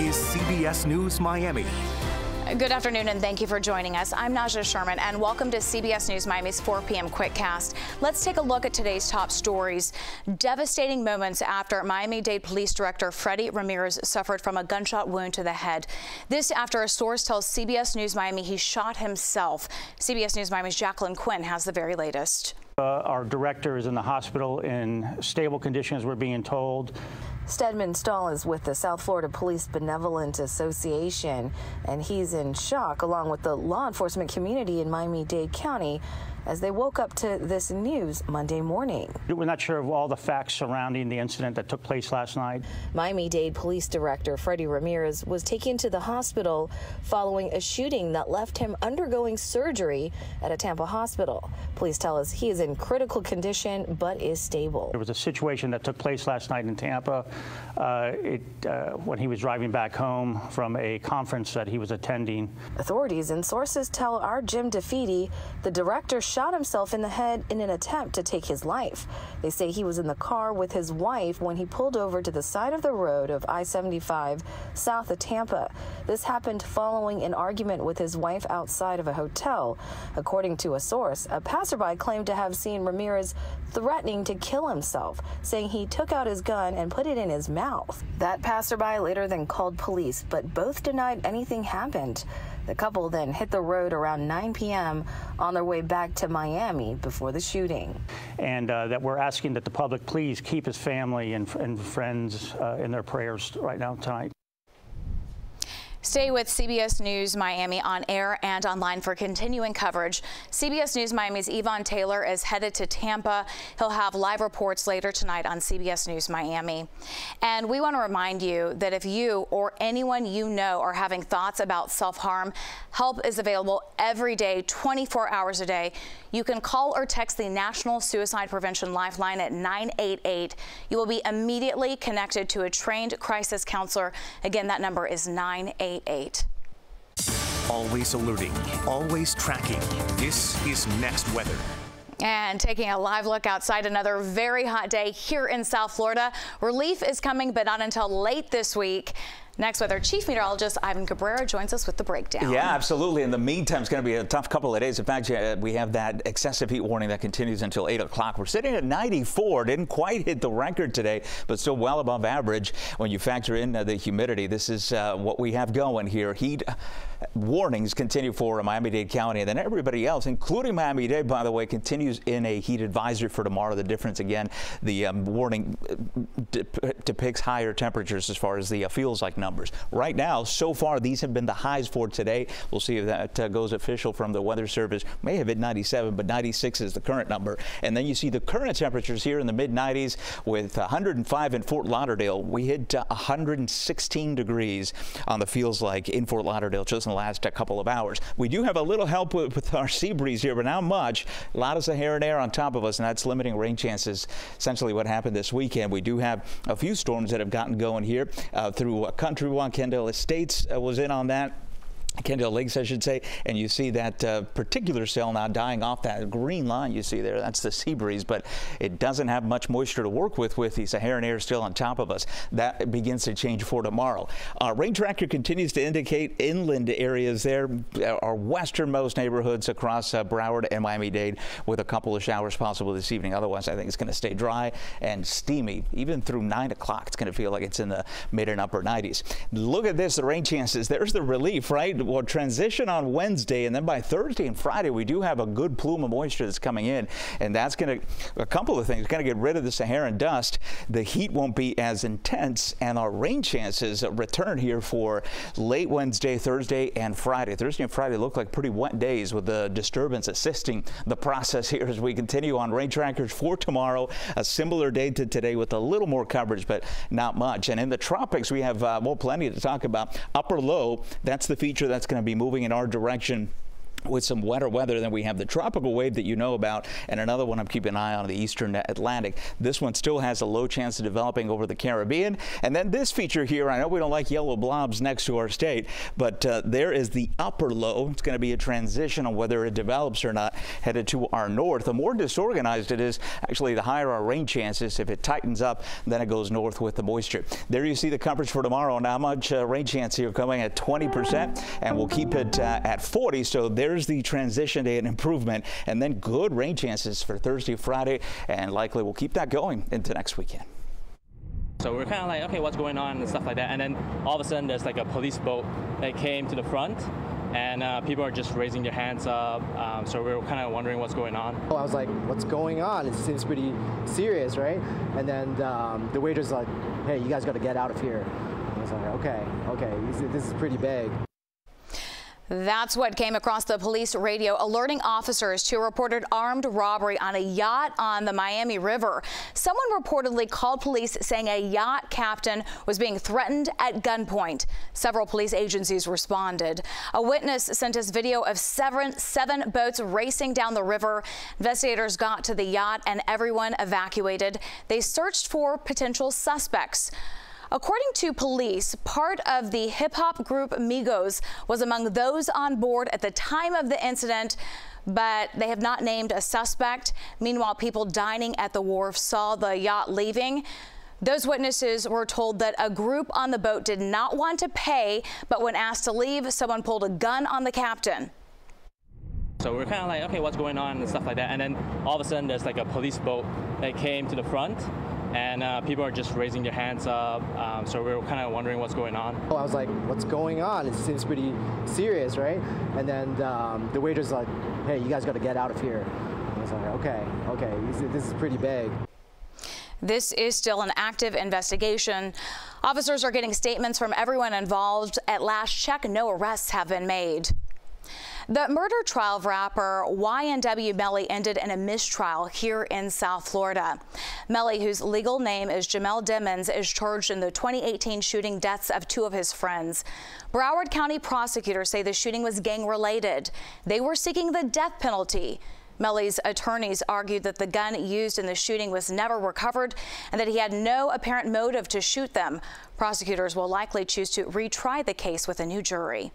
is CBS News Miami. Good afternoon and thank you for joining us. I'm Naja Sherman and welcome to CBS News Miami's 4 p.m. Quickcast. Let's take a look at today's top stories. Devastating moments after Miami-Dade Police Director Freddy Ramirez suffered from a gunshot wound to the head. This after a source tells CBS News Miami he shot himself. CBS News Miami's Jacqueline Quinn has the very latest. Our director is in the hospital in stable conditions, we're being told. Stedman Stahl is with the South Florida Police Benevolent Association, and he's in shock along with the law enforcement community in Miami-Dade County as they woke up to this news Monday morning. We're not sure of all the facts surrounding the incident that took place last night. Miami-Dade Police Director Freddy Ramirez was taken to the hospital following a shooting that left him undergoing surgery at a Tampa hospital. Police tell us he is in critical condition but is stable. There was a situation that took place last night in Tampa when he was driving back home from a conference that he was attending. Authorities and sources tell our Jim DeFeedy the director shot himself in the head in an attempt to take his life. They say he was in the car with his wife when he pulled over to the side of the road of I-75 south of Tampa. This happened following an argument with his wife outside of a hotel. According to a source, a passerby claimed to have seen Ramirez threatening to kill himself, saying he took out his gun and put it in his mouth. That passerby later then called police, but both denied anything happened. The couple then hit the road around 9 p.m. on their way back to Miami before the shooting. And that we're asking that the public please keep his family and friends in their prayers right now tonight. Stay with CBS News Miami on air and online for continuing coverage. CBS News Miami's Yvonne Taylor is headed to Tampa. He'll have live reports later tonight on CBS News Miami. And we want to remind you that if you or anyone you know are having thoughts about self-harm, help is available every day, 24 hours a day. You can call or text the National Suicide Prevention Lifeline at 988. You will be immediately connected to a trained crisis counselor. Again, that number is 988. Always alerting, always tracking. This is Next Weather. And taking a live look outside, another very hot day here in South Florida. Relief is coming, but not until late this week. Next Weather Chief Meteorologist Ivan Cabrera joins us with the breakdown. Yeah, absolutely. In the meantime, it's going to be a tough couple of days. In fact, we have that excessive heat warning that continues until 8 o'clock. We're sitting at 94. Didn't quite hit the record today, but still well above average when you factor in the humidity. This is what we have going here. Heat warnings continue for Miami-Dade County, and then everybody else, including Miami-Dade, by the way, continues in a heat advisory for tomorrow. The difference, again, the warning depicts higher temperatures as far as the feels like numbers. Right now, so far, these have been the highs for today. We'll see if that goes official from the Weather Service. May have hit 97, but 96 is the current number. And then you see the current temperatures here in the mid-90s with 105 in Fort Lauderdale. We hit 116 degrees on the feels like in Fort Lauderdale just in the last couple of hours. We do have a little help with our sea breeze here, but not much. A lot of Saharan air on top of us, and that's limiting rain chances. Essentially what happened this weekend. We do have a few storms that have gotten going here through Country One. Kendall Estates was in on that. Kendall Lakes, I should say, and you see that particular cell now dying off that green line you see there. That's the sea breeze, but it doesn't have much moisture to work with the Saharan air still on top of us. That begins to change for tomorrow. Rain tracker continues to indicate inland areas there, our westernmost neighborhoods across Broward and Miami-Dade, with a couple of showers possible this evening. Otherwise, I think it's going to stay dry and steamy. Even through 9 o'clock, it's going to feel like it's in the mid and upper 90s. Look at this, the rain chances. There's the relief, right? We'll transition on Wednesday, and then by Thursday and Friday, we do have a good plume of moisture that's coming in, and that's going to, a couple of things, going to get rid of the Saharan dust. The heat won't be as intense, and our rain chances return here for late Wednesday, Thursday, and Friday. Thursday and Friday look like pretty wet days with the disturbance assisting the process here as we continue on rain trackers for tomorrow. A similar day to today with a little more coverage, but not much. And in the tropics, we have plenty to talk about. Upper low, that's the feature that's going to be moving in our direction with some wetter weather. Then we have the tropical wave that you know about, and another one I'm keeping an eye on, the eastern Atlantic. This one still has a low chance of developing over the Caribbean. And then this feature here, I know we don't like yellow blobs next to our state, but there is the upper low. It's going to be a transition on whether it develops or not headed to our north. The more disorganized it is, actually the higher our rain chances. If it tightens up, then it goes north with the moisture. There you see the coverage for tomorrow. Now, how much rain chance here coming at 20%, and we'll keep it at 40. So there's the transition day, an improvement, and then good rain chances for Thursday, Friday, and likely we'll keep that going into next weekend. So we're kind of like, okay, what's going on and stuff like that. And then all of a sudden there's like a police boat that came to the front, and people are just raising their hands up. So we were kind of wondering what's going on. I was like, what's going on? It seems pretty serious, right? And then the waiter's like, hey, you guys got to get out of here. And I was like, okay, this is pretty big. That's what came across the police radio, alerting officers to a reported armed robbery on a yacht on the Miami River. Someone reportedly called police saying a yacht captain was being threatened at gunpoint. Several police agencies responded. A witness sent us video of seven boats racing down the river. Investigators got to the yacht and everyone evacuated. They searched for potential suspects. According to police, part of the hip-hop group Migos was among those on board at the time of the incident, but they have not named a suspect. Meanwhile, people dining at the wharf saw the yacht leaving. Those witnesses were told that a group on the boat did not want to pay, but when asked to leave, someone pulled a gun on the captain. So we're kind of like, okay, what's going on and stuff like that. And then all of a sudden there's like a police boat that came to the front, and people are just raising their hands up. So we were kind of wondering what's going on. I was like, what's going on? It seems pretty serious, right? And then the waiter's like, hey, you guys got to get out of here. And I was like, okay, this is pretty big. This is still an active investigation. Officers are getting statements from everyone involved. At last check, no arrests have been made. The murder trial of rapper YNW Melly ended in a mistrial here in South Florida. Melly, whose legal name is Jamel Dimmons, is charged in the 2018 shooting deaths of two of his friends. Broward County prosecutors say the shooting was gang-related. They were seeking the death penalty. Melly's attorneys argued that the gun used in the shooting was never recovered and that he had no apparent motive to shoot them. Prosecutors will likely choose to retry the case with a new jury.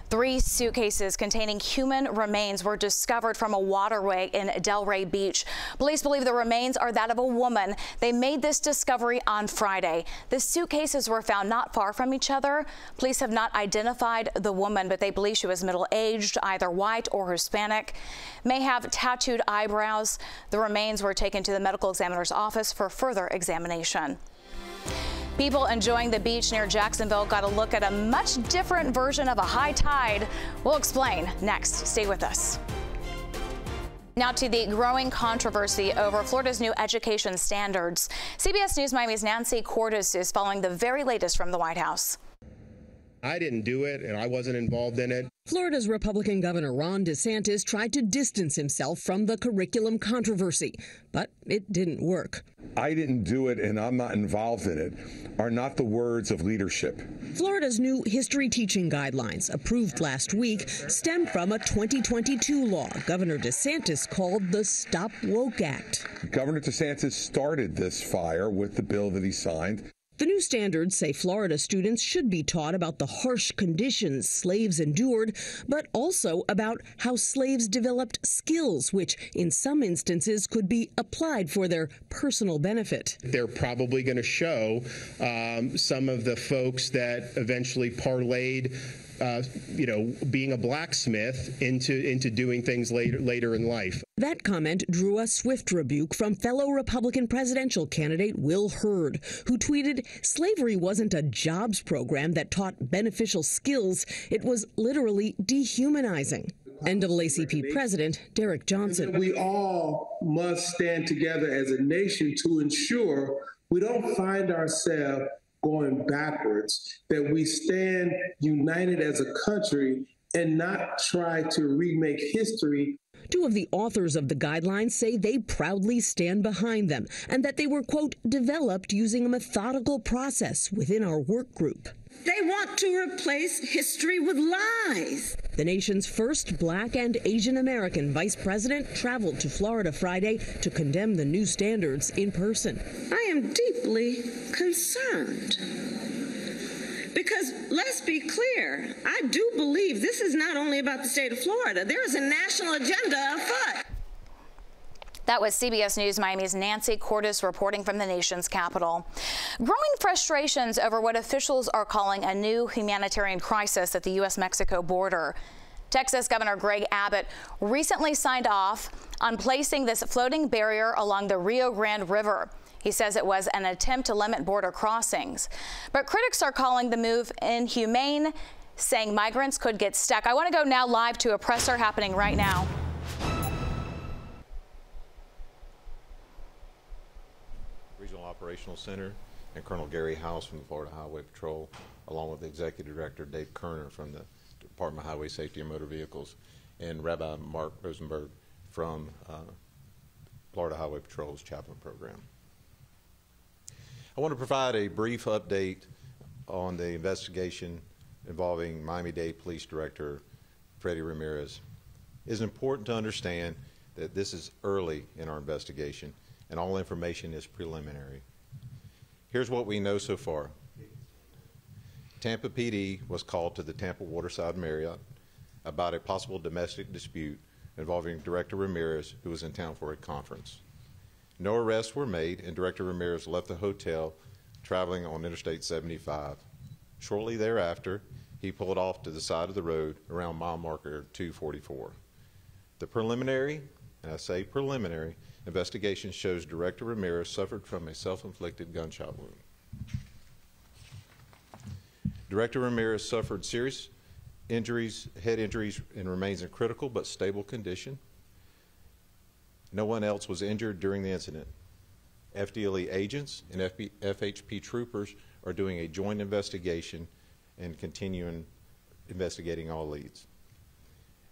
3 suitcases containing human remains were discovered from a waterway in Delray Beach. Police believe the remains are that of a woman. They made this discovery on Friday. The suitcases were found not far from each other. Police have not identified the woman, but they believe she was middle-aged, either white or Hispanic, may have tattooed eyebrows. The remains were taken to the medical examiner's office for further examination. People enjoying the beach near Jacksonville got a look at a much different version of a high tide. We'll explain next. Stay with us. Now to the growing controversy over Florida's new education standards. CBS News Miami's Nancy Cordes is following the very latest from the White House. I didn't do it, and I wasn't involved in it. Florida's Republican Governor Ron DeSantis tried to distance himself from the curriculum controversy, but it didn't work. I didn't do it, and I'm not involved in it, are not the words of leadership. Florida's new history teaching guidelines, approved last week, stem from a 2022 law Governor DeSantis called the Stop Woke Act. Governor DeSantis started this fire with the bill that he signed. The new standards say Florida students should be taught about the harsh conditions slaves endured, but also about how slaves developed skills, which in some instances could be applied for their personal benefit. They're probably going to show some of the folks that eventually parlayed being a blacksmith into doing things later in life. That comment drew a swift rebuke from fellow Republican presidential candidate Will Hurd, who tweeted, "Slavery wasn't a jobs program that taught beneficial skills. It was literally dehumanizing." NAACP President Derek Johnson. We all must stand together as a nation to ensure we don't find ourselves going backwards, that we stand united as a country and not try to remake history. Two of the authors of the guidelines say they proudly stand behind them and that they were, quote, developed using a methodical process within our work group. They want to replace history with lies. The nation's first black and Asian American vice president traveled to Florida Friday to condemn the new standards in person. I am deeply concerned. Because let's be clear, I do believe this is not only about the state of Florida. There is a national agenda afoot. That was CBS News Miami's Nancy Cordes reporting from the nation's capital. Growing frustrations over what officials are calling a new humanitarian crisis at the U.S.-Mexico border. Texas Governor Greg Abbott recently signed off on placing this floating barrier along the Rio Grande River. He says it was an attempt to limit border crossings. But critics are calling the move inhumane, saying migrants could get stuck. I want to go now live to a presser happening right now. Operational Center, and Colonel Gary House from the Florida Highway Patrol, along with the Executive Director Dave Kerner from the Department of Highway Safety and Motor Vehicles, and Rabbi Mark Rosenberg from Florida Highway Patrol's chaplain program. I want to provide a brief update on the investigation involving Miami-Dade Police Director Freddy Ramirez. It is important to understand that this is early in our investigation and all information is preliminary. Here's what we know so far. Tampa PD was called to the Tampa Waterside Marriott about a possible domestic dispute involving Director Ramirez, who was in town for a conference. No arrests were made, and Director Ramirez left the hotel traveling on Interstate 75. Shortly thereafter, he pulled off to the side of the road around mile marker 244. The preliminary, and I say preliminary, investigation shows Director Ramirez suffered from a self-inflicted gunshot wound. Director Ramirez suffered serious injuries, head injuries, and remains in critical but stable condition. No one else was injured during the incident. FDLE agents and FHP troopers are doing a joint investigation and continuing investigating all leads.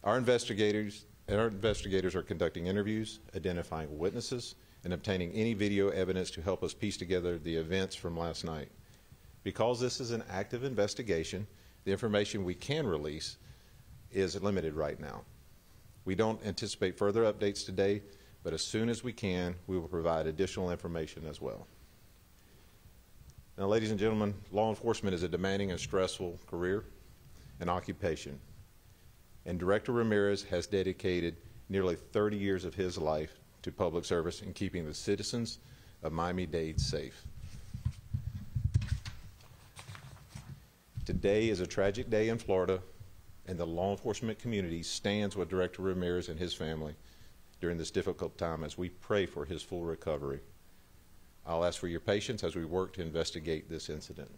Our investigators are conducting interviews, identifying witnesses, and obtaining any video evidence to help us piece together the events from last night. Because this is an active investigation, the information we can release is limited right now. We don't anticipate further updates today, but as soon as we can, we will provide additional information as well. Now, ladies and gentlemen, law enforcement is a demanding and stressful career and occupation. And Director Ramirez has dedicated nearly 30 years of his life to public service and keeping the citizens of Miami-Dade safe. Today is a tragic day in Florida, and the law enforcement community stands with Director Ramirez and his family during this difficult time as we pray for his full recovery. I'll ask for your patience as we work to investigate this incident.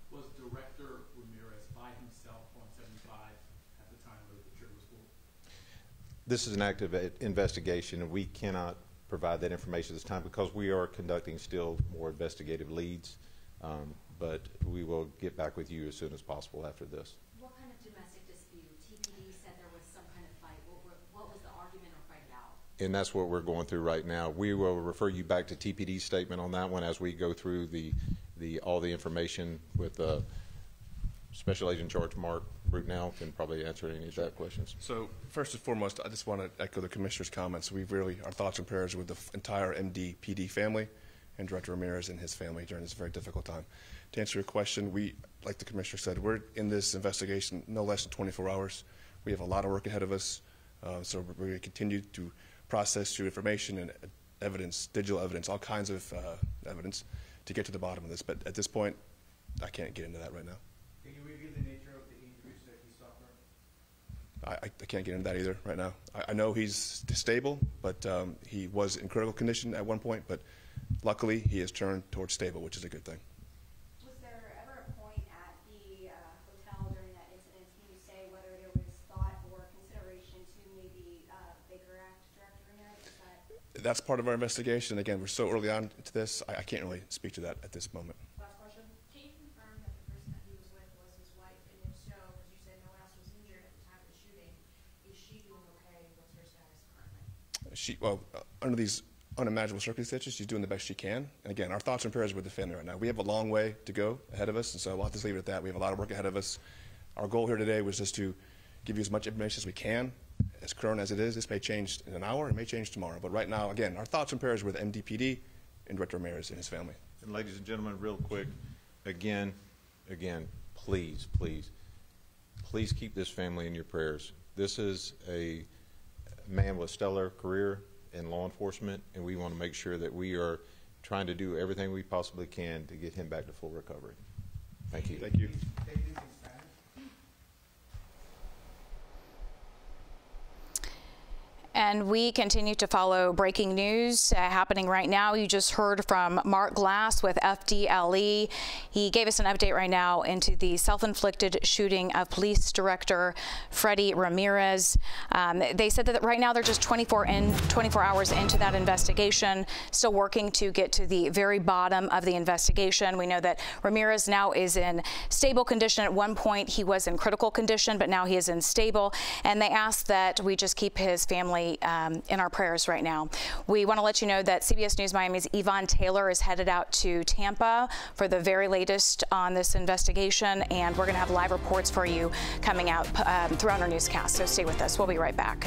Was Director Ramirez by himself on 75 at the time of the trigger was pulled? This is an active investigation, and we cannot provide that information at this time because we are conducting still more investigative leads, but we will get back with you as soon as possible after this. What kind of domestic dispute? TPD said there was some kind of fight. What was the argument or fight about? And that's what we're going through right now. We will refer you back to TPD's statement on that one as we go through all the information with Special Agent Charge Mark Brutnell can probably answer any of that questions. So first and foremost, I just want to echo the Commissioner's comments. Our thoughts and prayers with the entire MDPD family and Director Ramirez and his family during this very difficult time. To answer your question, like the Commissioner said, we're in this investigation no less than 24 hours. We have a lot of work ahead of us, so we're going to continue to process through information and evidence, digital evidence, all kinds of evidence to get to the bottom of this. But at this point, I can't get into that right now. Can you reveal the nature of the injuries that he suffered? I can't get into that either right now. I know he's stable, but he was in critical condition at one point, but luckily he has turned towards stable, which is a good thing. Was there ever a point at the hotel during that incident, can you say whether there was thought or consideration to maybe Baker Act Director Ramirez? That's part of our investigation. Again, we're so early on to this, I can't really speak to that at this moment. Last question. Can you confirm that the person that he was with was his wife? And if so, because you said no one else was injured at the time of the shooting, is she doing okay? What's her status currently? Well, under these unimaginable circumstances. She's doing the best she can. And again, our thoughts and prayers are with the family right now. We have a long way to go ahead of us, and so I'll just leave it at that. We have a lot of work ahead of us. Our goal here today was just to give you as much information as we can. As current as it is, this may change in an hour, it may change tomorrow. But right now, again, our thoughts and prayers are with MDPD and Director Ramirez and his family. And ladies and gentlemen, real quick, again, please keep this family in your prayers. This is a man with a stellar career in law enforcement, and we want to make sure that we are trying to do everything we possibly can to get him back to full recovery. Thank you. Thank you. And we continue to follow breaking news happening right now. You just heard from Mark Glass with FDLE. He gave us an update right now into the self-inflicted shooting of Police Director Freddy Ramirez. They said that right now they're just 24 hours into that investigation, still working to get to the very bottom of the investigation. We know that Ramirez now is in stable condition. At one point he was in critical condition, but now he is in stable. And they asked that we just keep his family in our prayers right now. We want to let you know that CBS News Miami's Yvonne Taylor is headed out to Tampa for the very latest on this investigation, and we're going to have live reports for you coming out throughout our newscast. So stay with us. We'll be right back.